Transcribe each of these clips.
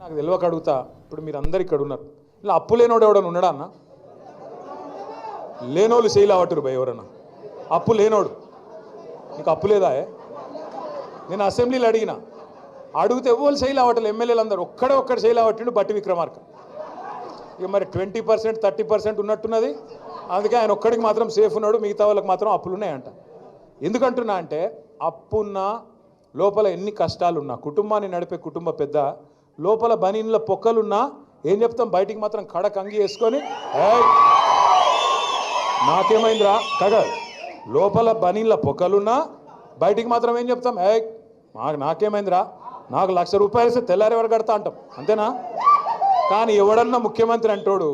నాకు తెలియక అడుగుతా. ఇప్పుడు మీరు అందరు ఇక్కడ ఉన్నారు, ఇలా అప్పు లేనోడు ఎవడన్నా ఉన్నాడా అన్న? లేనోళ్ళు చేయలేవట్టురు భయ ఎవరన్నా? అప్పు లేనోడు నీకు అప్పు లేదా? నేను అసెంబ్లీలో అడిగితే ఎవరు చేయలేవట్టలు, ఎమ్మెల్యేలు అందరూ ఒక్కడు చేయలేవట్టిండు బట్టి విక్రమార్క. ఇక మరి 20% 30% ఉన్నట్టున్నది, అందుకే ఆయన ఒక్కడికి మాత్రం సేఫ్ ఉన్నాడు, మిగతా వాళ్ళకి మాత్రం అప్పులు ఉన్నాయంట. ఎందుకంటున్నా అంటే అప్పున్నా లోపల ఎన్ని కష్టాలున్నా, కుటుంబాన్ని నడిపే కుటుంబ పెద్ద లోపల బనీన్ల పొక్కలున్నా ఏం చెప్తాం, బయటికి మాత్రం కడక అంగి వేసుకొని నాకేమైందిరా కగ, లోపల బనీన్ల పొక్కలున్నా బయటికి మాత్రం ఏం చెప్తాం, నాకేమైందిరా, నాకు ₹1,00,000 ఇస్తే తెల్లారి వరకు కడతా అంటాం, అంతేనా? కానీ ఎవడన్నా ముఖ్యమంత్రి అంటోడు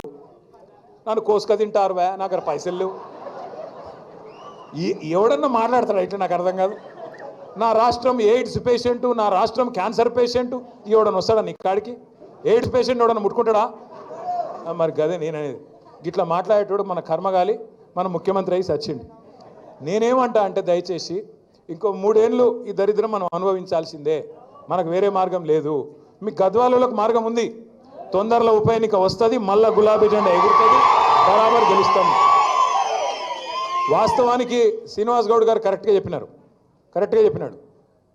నన్ను కోసుక తింటారువా, నాకు పైసలు లేవు, ఎవడన్నా మాట్లాడతాడు ఇట్లా? నాకు అర్థం కాదు. నా రాష్ట్రం ఎయిడ్స్ పేషెంటు, నా రాష్ట్రం క్యాన్సర్ పేషెంటు, ఎవడన్నా వస్తాడా నీ కాడికి? ఎయిడ్స్ పేషెంట్ ఎవడన్నా ముట్టుకుంటాడా? మరి గదే నేననేది. గిట్లా మాట్లాడేటోడు మన కర్మగాలి మన ముఖ్యమంత్రి అయి సచ్చిండు. నేనేమంటా అంటే దయచేసి ఇంకో 3 ఏళ్ళు ఈ దరిద్రం మనం అనుభవించాల్సిందే, మనకు వేరే మార్గం లేదు. మీ గద్వాలకు మార్గం ఉంది, తొందరలో ఉప ఎన్నిక వస్తుంది, మళ్ళా గులాబీ జెండా ఎగురుతుంది, బరాబర్ గెలుస్తాం. వాస్తవానికి శ్రీనివాస్ గౌడ్ గారు కరెక్ట్గా చెప్పినాడు.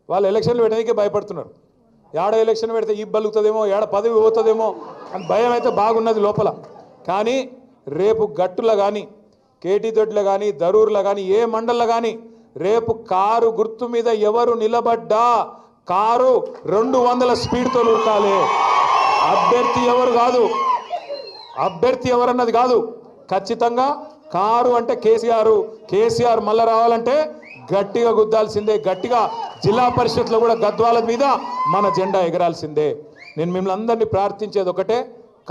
వాళ్ళు ఎలక్షన్లు పెట్టడానికి భయపడుతున్నారు. ఏడ ఎలక్షన్ పెడితే ఈ బలుగుతుందేమో, ఏడ పదవి పోతుందేమో అని భయం అయితే బాగున్నది లోపల. కానీ రేపు గట్టులో కానీ, కేటీ దొడ్లో కానీ, దరూర్లో కానీ, ఏ మండల్లో కానీ రేపు కారు గుర్తు మీద ఎవరు నిలబడ్డా కారు 200 స్పీడ్తో ఉరకాలి. అభ్యర్థి ఎవరన్నది కాదు, ఖచ్చితంగా కారు అంటే కేసీఆర్ మళ్ళా రావాలంటే గట్టిగా గుద్దాల్సిందే, గట్టిగా జిల్లా పరిషత్లో కూడా గద్వాల మీద మన జెండా ఎగరాల్సిందే. నేను మిమ్మల్ని అందరినీ ప్రార్థించేది ఒకటే,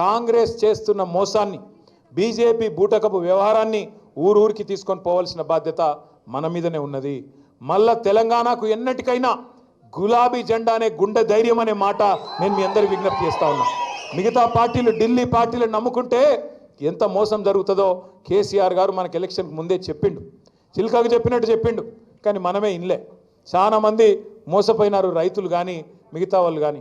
కాంగ్రెస్ చేస్తున్న మోసాన్ని, బీజేపీ బూటకపు వ్యవహారాన్ని ఊరూరికి తీసుకొని పోవాల్సిన బాధ్యత మన మీదనే ఉన్నది. మళ్ళా తెలంగాణకు ఎన్నటికైనా గులాబీ జెండా అనే గుండె ధైర్యం అనే మాట నేను మీ అందరికి విజ్ఞప్తి చేస్తా ఉన్నా. మిగతా పార్టీలు, ఢిల్లీ పార్టీలు నమ్ముకుంటే ఎంత మోసం జరుగుతుందో కేసీఆర్ గారు మనకు ఎలక్షన్కి ముందే చెప్పిండు, చిల్కాకు చెప్పినట్టు చెప్పిండు. కానీ మనమే ఇన్లే, చాలా మంది మోసపోయినారు, రైతులు కానీ మిగతా వాళ్ళు కానీ.